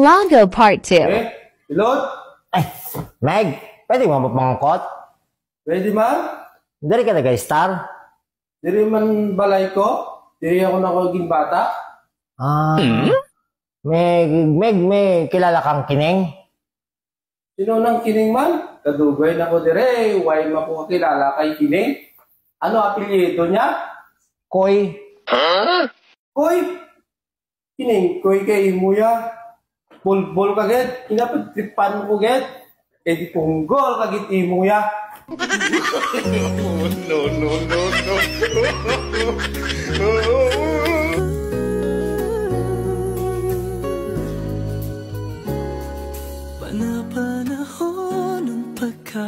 Longo Part 2. Pilot? Ay, Meg, pwede mo mapangkot? Pwede man? Dari ka nag-star? Diri man balay ko? Diri ako nakaging bata? May kilala kang kining? Sino nang kining man? Kadugay na ko dire. Why man ko kakilala kay kining? Ano apelyido niya? Koy. Koy! Kining, koy kay imuya. Bulbol ka get. Inapagtripan ko get. E di punggol kagit imuya. No. Panahon ng pagka